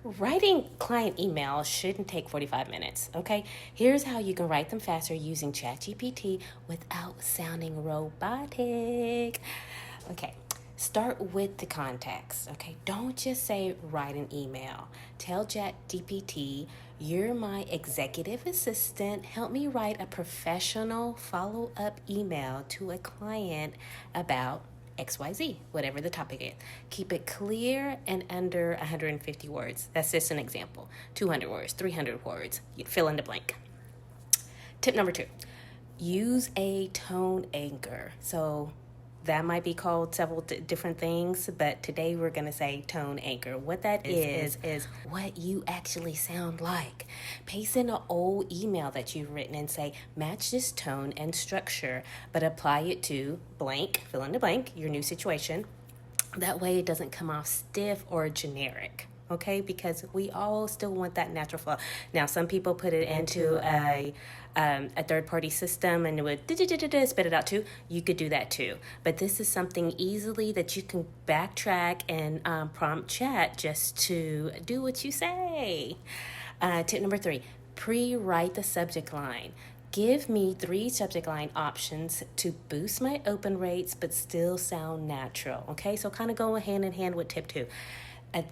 Writing client emails shouldn't take 45 minutes, okay? Here's how you can write them faster using ChatGPT without sounding robotic. Okay, start with the context, okay? Don't just say write an email. Tell ChatGPT, you're my executive assistant. Help me write a professional follow-up email to a client about XYZ, whatever the topic is. Keep it clear and under 150 words. That's just an example. 200 words, 300 words. You fill in the blank. Tip number 2, use a tone anchor. So that might be called several different things, but today we're going to say tone anchor. What that is what you actually sound like. Paste in an old email that you've written and say, match this tone and structure, but apply it to blank, fill in the blank, your new situation. That way it doesn't come off stiff or generic. Okay, because we all still want that natural flow. Now, some people put it into a third-party system and it would spit it out too. You could do that too. But this is something easily that you can backtrack and prompt chat just to do what you say. Tip number 3, pre-write the subject line. Give me 3 subject line options to boost my open rates but still sound natural. Okay, so kind of go hand in hand with tip 2.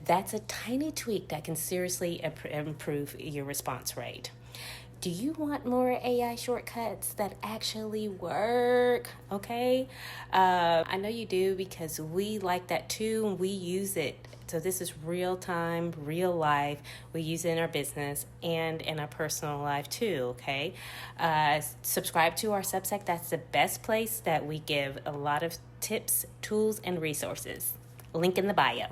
That's a tiny tweak that can seriously improve your response rate. Do you want more AI shortcuts that actually work? Okay, I know you do because we like that too and we use it. So this is real time, real life. We use it in our business and in our personal life too, okay? Subscribe to our Substack. That's the best place that we give a lot of tips, tools, and resources. Link in the bio.